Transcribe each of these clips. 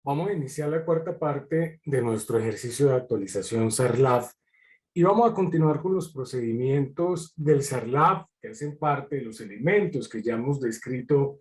Vamos a iniciar la cuarta parte de nuestro ejercicio de actualización SARLAF y vamos a continuar con los procedimientos del SARLAF que hacen parte de los elementos que ya hemos descrito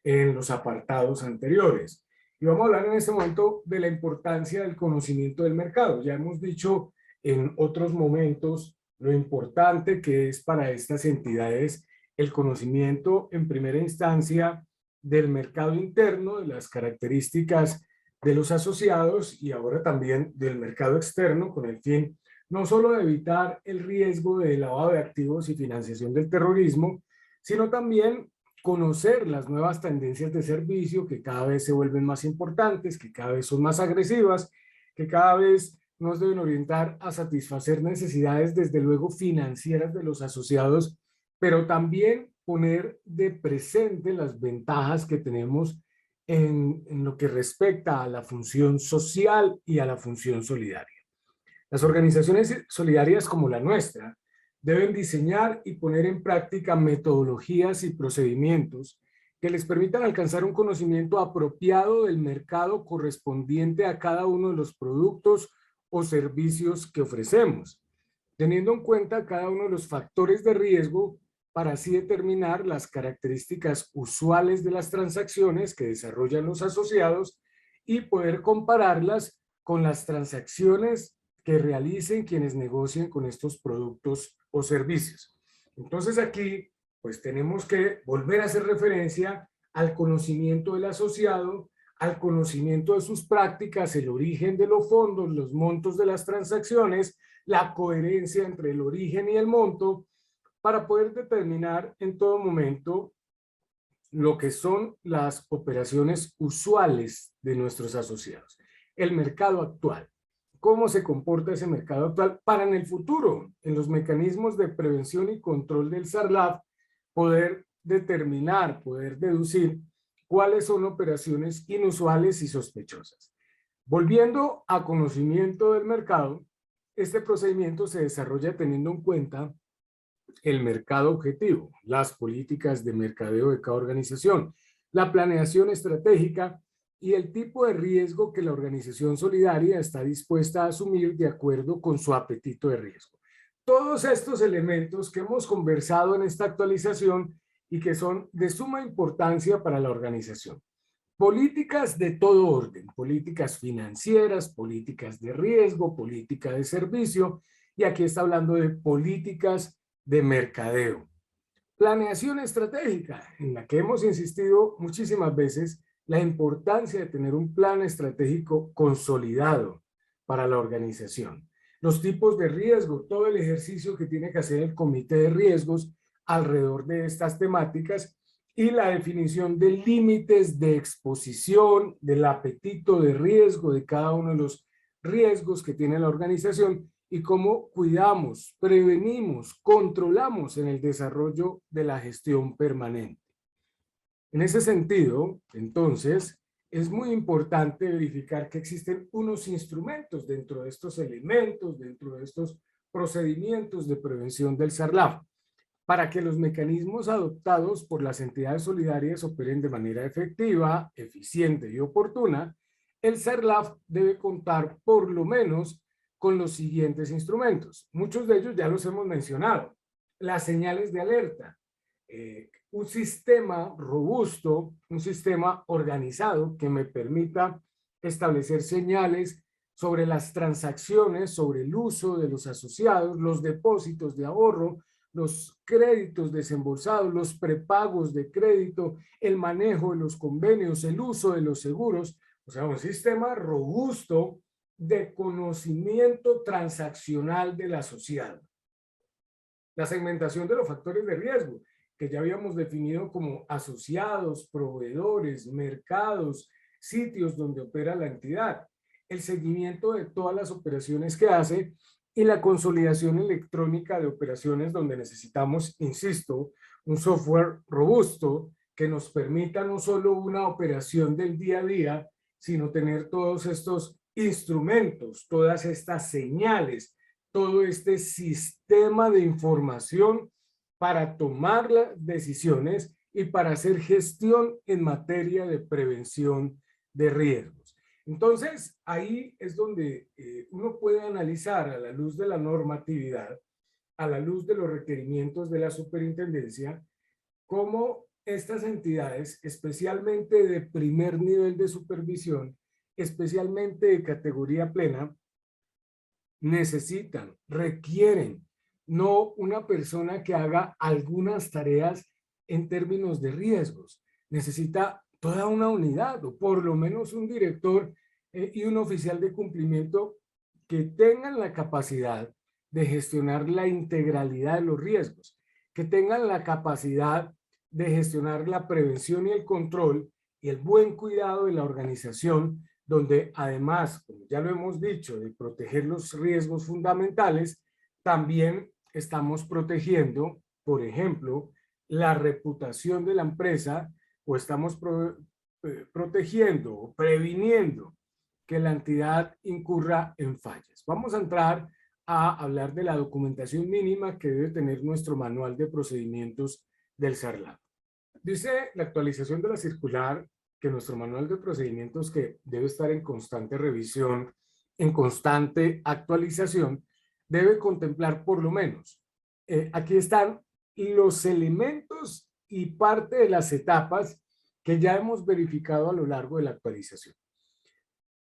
en los apartados anteriores. Y vamos a hablar en este momento de la importancia del conocimiento del mercado. Ya hemos dicho en otros momentos lo importante que es para estas entidades el conocimiento en primera instancia del mercado interno, de las características de los asociados y ahora también del mercado externo, con el fin no solo de evitar el riesgo de lavado de activos y financiación del terrorismo, sino también conocer las nuevas tendencias de servicio que cada vez se vuelven más importantes, que cada vez son más agresivas, que cada vez nos deben orientar a satisfacer necesidades, desde luego, financieras de los asociados, pero también poner de presente las ventajas que tenemos en lo que respecta a la función social y a la función solidaria. Las organizaciones solidarias como la nuestra deben diseñar y poner en práctica metodologías y procedimientos que les permitan alcanzar un conocimiento apropiado del mercado correspondiente a cada uno de los productos o servicios que ofrecemos, teniendo en cuenta cada uno de los factores de riesgo para así determinar las características usuales de las transacciones que desarrollan los asociados y poder compararlas con las transacciones que realicen quienes negocien con estos productos o servicios. Entonces aquí pues tenemos que volver a hacer referencia al conocimiento del asociado, al conocimiento de sus prácticas, el origen de los fondos, los montos de las transacciones, la coherencia entre el origen y el monto, para poder determinar en todo momento lo que son las operaciones usuales de nuestros asociados. El mercado actual. ¿Cómo se comporta ese mercado actual para en el futuro, en los mecanismos de prevención y control del SARLAF, poder determinar, poder deducir cuáles son operaciones inusuales y sospechosas? Volviendo a conocimiento del mercado, este procedimiento se desarrolla teniendo en cuenta el mercado objetivo, las políticas de mercadeo de cada organización, la planeación estratégica y el tipo de riesgo que la organización solidaria está dispuesta a asumir de acuerdo con su apetito de riesgo. Todos estos elementos que hemos conversado en esta actualización y que son de suma importancia para la organización. Políticas de todo orden, políticas financieras, políticas de riesgo, política de servicio, y aquí está hablando de políticas de mercadeo. Planeación estratégica, en la que hemos insistido muchísimas veces, la importancia de tener un plan estratégico consolidado para la organización. Los tipos de riesgo, todo el ejercicio que tiene que hacer el comité de riesgos alrededor de estas temáticas y la definición de límites de exposición, del apetito de riesgo de cada uno de los riesgos que tiene la organización y cómo cuidamos, prevenimos, controlamos en el desarrollo de la gestión permanente. En ese sentido, entonces, es muy importante verificar que existen unos instrumentos dentro de estos elementos, dentro de estos procedimientos de prevención del SARLAF, para que los mecanismos adoptados por las entidades solidarias operen de manera efectiva, eficiente y oportuna. El SARLAF debe contar por lo menos con los siguientes instrumentos. Muchos de ellos ya los hemos mencionado. Las señales de alerta, un sistema robusto, un sistema organizado que me permita establecer señales sobre las transacciones, sobre el uso de los asociados, los depósitos de ahorro, los créditos desembolsados, los prepagos de crédito, el manejo de los convenios, el uso de los seguros. O sea, un sistema robusto de conocimiento transaccional del asociado. La segmentación de los factores de riesgo, que ya habíamos definido como asociados, proveedores, mercados, sitios donde opera la entidad. El seguimiento de todas las operaciones que hace y la consolidación electrónica de operaciones, donde necesitamos, insisto, un software robusto que nos permita no solo una operación del día a día, sino tener todos estos instrumentos, todas estas señales, todo este sistema de información para tomar las decisiones y para hacer gestión en materia de prevención de riesgos. Entonces, ahí es donde uno puede analizar a la luz de la normatividad, a la luz de los requerimientos de la superintendencia, cómo estas entidades, especialmente de primer nivel de supervisión, especialmente de categoría plena, necesitan, requieren, no una persona que haga algunas tareas en términos de riesgos, necesita toda una unidad o por lo menos un director y un oficial de cumplimiento que tengan la capacidad de gestionar la integralidad de los riesgos, que tengan la capacidad de gestionar la prevención y el control y el buen cuidado de la organización, donde además, como ya lo hemos dicho, de proteger los riesgos fundamentales, también estamos protegiendo, por ejemplo, la reputación de la empresa o estamos protegiendo o previniendo que la entidad incurra en fallas. Vamos a entrar a hablar de la documentación mínima que debe tener nuestro manual de procedimientos del SARLAF. Dice la actualización de la circular que nuestro manual de procedimientos, que debe estar en constante revisión, en constante actualización, debe contemplar por lo menos, aquí están los elementos y parte de las etapas que ya hemos verificado a lo largo de la actualización.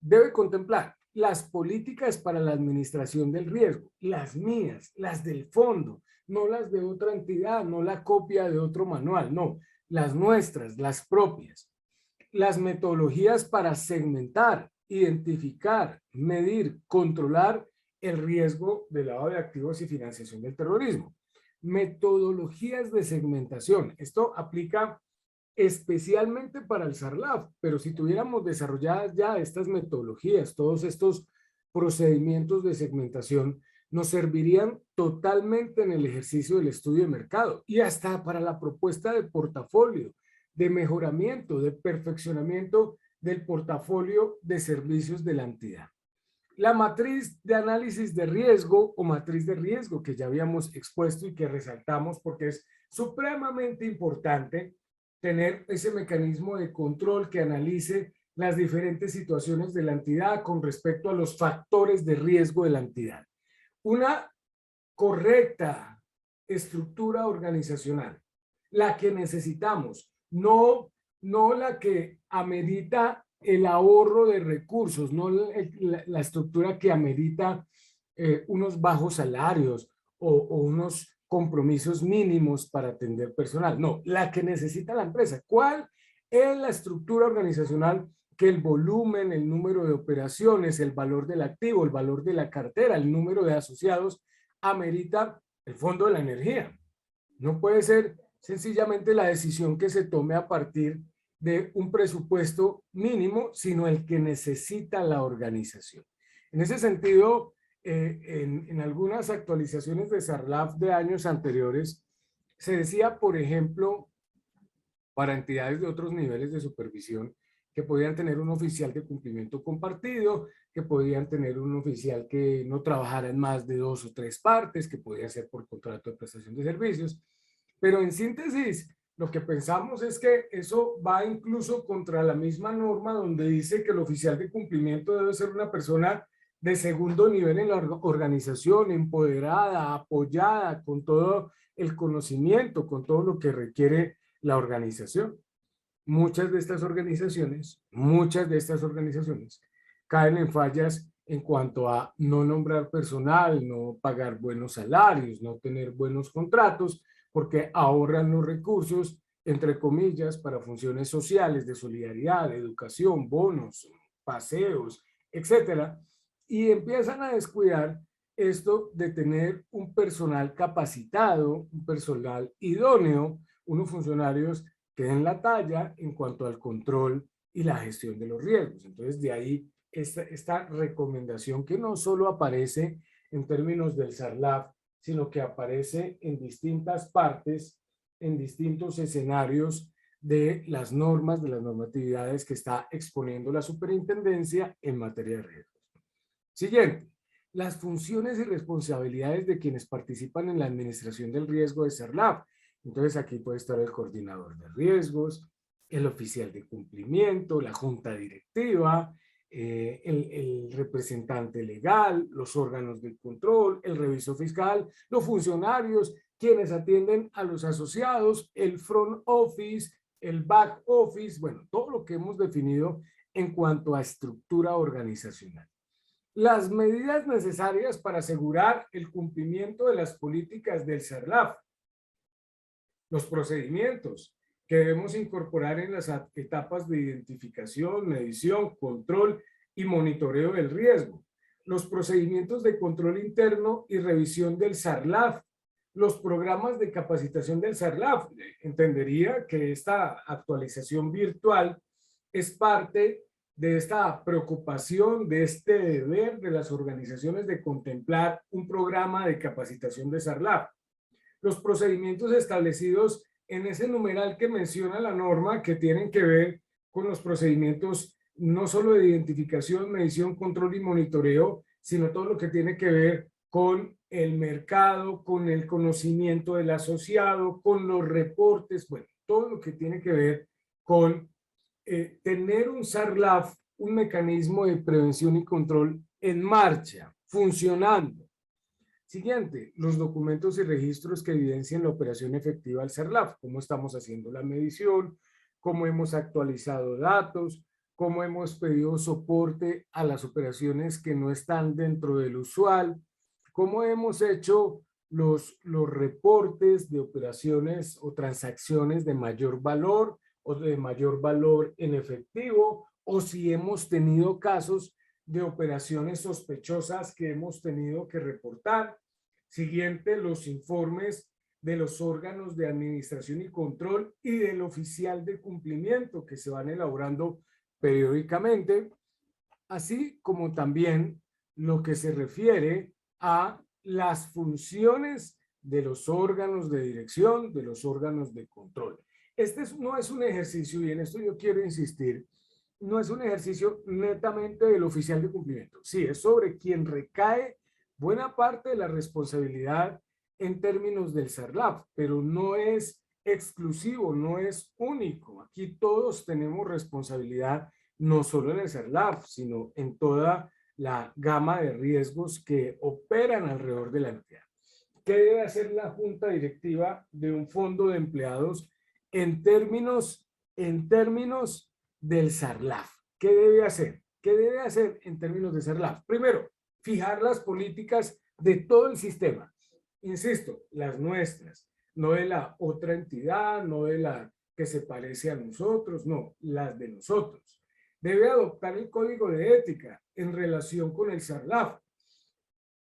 Debe contemplar las políticas para la administración del riesgo, las mías, las del fondo, no las de otra entidad, no la copia de otro manual, no, las nuestras, las propias. Las metodologías para segmentar, identificar, medir, controlar el riesgo de lavado de activos y financiación del terrorismo. Metodologías de segmentación. Esto aplica especialmente para el SARLAF, pero si tuviéramos desarrolladas ya estas metodologías, todos estos procedimientos de segmentación, nos servirían totalmente en el ejercicio del estudio de mercado y hasta para la propuesta de portafolio, de mejoramiento, de perfeccionamiento del portafolio de servicios de la entidad. La matriz de análisis de riesgo o matriz de riesgo que ya habíamos expuesto y que resaltamos porque es supremamente importante tener ese mecanismo de control que analice las diferentes situaciones de la entidad con respecto a los factores de riesgo de la entidad. Una correcta estructura organizacional, la que necesitamos, no la que amerita el ahorro de recursos, no la estructura que amerita unos bajos salarios o unos compromisos mínimos para atender personal. No, la que necesita la empresa. ¿Cuál es la estructura organizacional que el volumen, el número de operaciones, el valor del activo, el valor de la cartera, el número de asociados amerita el Fondo de la Energía? No puede ser sencillamente la decisión que se tome a partir de un presupuesto mínimo, sino el que necesita la organización. En ese sentido, en algunas actualizaciones de SARLAF de años anteriores, se decía, por ejemplo, para entidades de otros niveles de supervisión, que podían tener un oficial de cumplimiento compartido, que podían tener un oficial que no trabajara en más de 2 o 3 partes, que podía ser por contrato de prestación de servicios. Pero en síntesis, lo que pensamos es que eso va incluso contra la misma norma donde dice que el oficial de cumplimiento debe ser una persona de segundo nivel en la organización, empoderada, apoyada, con todo el conocimiento, con todo lo que requiere la organización. Muchas de estas organizaciones caen en fallas en cuanto a no nombrar personal, no pagar buenos salarios, no tener buenos contratos, porque ahorran los recursos, entre comillas, para funciones sociales de solidaridad, de educación, bonos, paseos, etcétera, y empiezan a descuidar esto de tener un personal capacitado, un personal idóneo, unos funcionarios que den la talla en cuanto al control y la gestión de los riesgos. Entonces, de ahí esta recomendación que no solo aparece en términos del SARLAF, sino que aparece en distintas partes, en distintos escenarios de las normas, de las normatividades que está exponiendo la superintendencia en materia de riesgos. Siguiente, las funciones y responsabilidades de quienes participan en la administración del riesgo de SARLAF. Entonces aquí puede estar el coordinador de riesgos, el oficial de cumplimiento, la junta directiva, el representante legal, los órganos de control, el revisor fiscal, los funcionarios, quienes atienden a los asociados, el front office, el back office, bueno, todo lo que hemos definido en cuanto a estructura organizacional. Las medidas necesarias para asegurar el cumplimiento de las políticas del SARLAF, los procedimientos que debemos incorporar en las etapas de identificación, medición, control y monitoreo del riesgo, los procedimientos de control interno y revisión del SARLAF, los programas de capacitación del SARLAF. Entendería que esta actualización virtual es parte de esta preocupación, de este deber de las organizaciones de contemplar un programa de capacitación de SARLAF. Los procedimientos establecidos en ese numeral que menciona la norma, que tienen que ver con los procedimientos no solo de identificación, medición, control y monitoreo, sino todo lo que tiene que ver con el mercado, con el conocimiento del asociado, con los reportes, bueno, todo lo que tiene que ver con tener un SARLAF, un mecanismo de prevención y control en marcha, funcionando. Siguiente, los documentos y registros que evidencian la operación efectiva del SARLAF, cómo estamos haciendo la medición, cómo hemos actualizado datos, cómo hemos pedido soporte a las operaciones que no están dentro del usual, cómo hemos hecho los reportes de operaciones o transacciones de mayor valor o de mayor valor en efectivo, o si hemos tenido casos de operaciones sospechosas que hemos tenido que reportar. Siguiente, los informes de los órganos de administración y control y del oficial de cumplimiento que se van elaborando periódicamente, así como también lo que se refiere a las funciones de los órganos de dirección, de los órganos de control. No es un ejercicio, y en esto yo quiero insistir, no es un ejercicio netamente del oficial de cumplimiento. Sí, es sobre quien recae buena parte de la responsabilidad en términos del SARLAF, pero no es exclusivo, no es único. Aquí todos tenemos responsabilidad, no solo en el SARLAF, sino en toda la gama de riesgos que operan alrededor de la entidad. ¿Qué debe hacer la junta directiva de un fondo de empleados en términos del SARLAF? ¿Qué debe hacer? ¿Qué debe hacer en términos de SARLAF? Primero, fijar las políticas de todo el sistema. Insisto, las nuestras, no de la otra entidad, no de la que se parece a nosotros, no, las de nosotros. Debe adoptar el código de ética en relación con el SARLAF.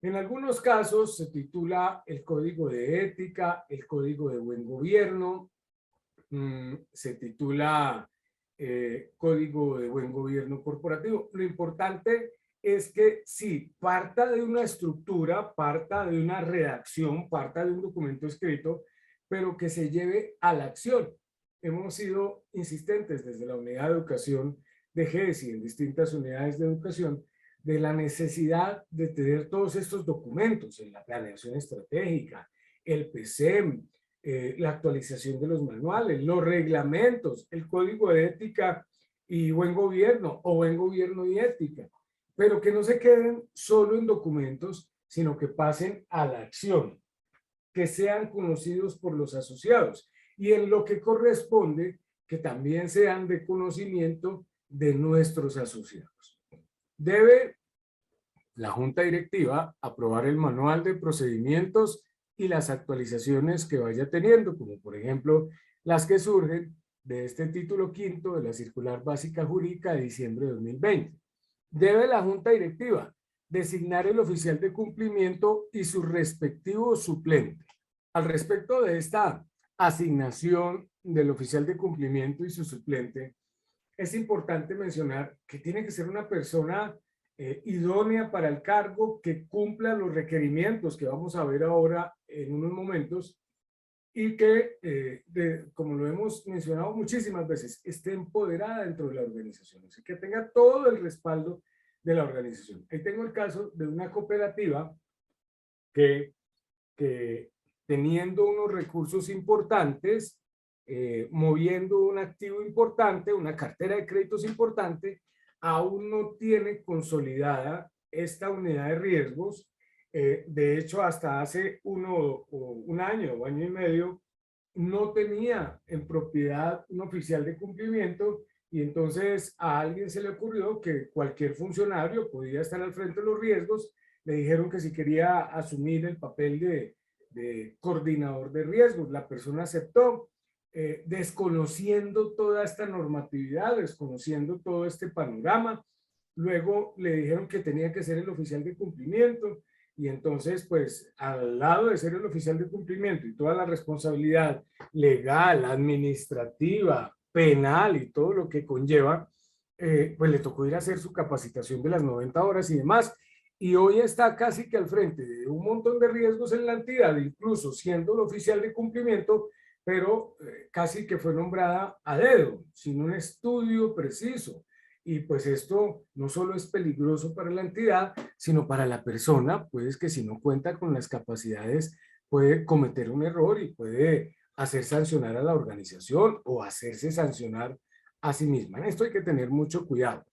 En algunos casos se titula el código de ética, el código de buen gobierno, se titula código de buen gobierno corporativo. Lo importante es que sí, parta de una estructura, parta de una redacción, parta de un documento escrito, pero que se lleve a la acción. Hemos sido insistentes desde la unidad de educación de GESI en distintas unidades de educación de la necesidad de tener todos estos documentos en la planeación estratégica, el PCM, la actualización de los manuales, los reglamentos, el código de ética y buen gobierno o buen gobierno y ética, pero que no se queden solo en documentos, sino que pasen a la acción, que sean conocidos por los asociados y en lo que corresponde que también sean de conocimiento de nuestros asociados. Debe la Junta Directiva aprobar el manual de procedimientos y las actualizaciones que vaya teniendo, como por ejemplo las que surgen de este título quinto de la Circular Básica Jurídica de diciembre de 2020. Debe la Junta Directiva designar el oficial de cumplimiento y su respectivo suplente. Al respecto de esta asignación del oficial de cumplimiento y su suplente, es importante mencionar que tiene que ser una persona idónea para el cargo, que cumpla los requerimientos que vamos a ver ahora en unos momentos y que, como lo hemos mencionado muchísimas veces, esté empoderada dentro de la organización, así que tenga todo el respaldo de la organización. Ahí tengo el caso de una cooperativa que teniendo unos recursos importantes, moviendo un activo importante, una cartera de créditos importante, aún no tiene consolidada esta unidad de riesgos. De hecho, hasta hace un año o año y medio, no tenía en propiedad un oficial de cumplimiento y entonces a alguien se le ocurrió que cualquier funcionario podía estar al frente de los riesgos. Le dijeron que si quería asumir el papel de coordinador de riesgos, la persona aceptó, desconociendo toda esta normatividad, desconociendo todo este panorama. Luego le dijeron que tenía que ser el oficial de cumplimiento y entonces, pues, al lado de ser el oficial de cumplimiento y toda la responsabilidad legal, administrativa, penal y todo lo que conlleva, pues le tocó ir a hacer su capacitación de las 90 horas y demás. Y hoy está casi que al frente de un montón de riesgos en la entidad, incluso siendo el oficial de cumplimiento, pero casi que fue nombrada a dedo, sin un estudio preciso. Y pues esto no solo es peligroso para la entidad, sino para la persona, pues que si no cuenta con las capacidades puede cometer un error y puede hacer sancionar a la organización o hacerse sancionar a sí misma. En esto hay que tener mucho cuidado.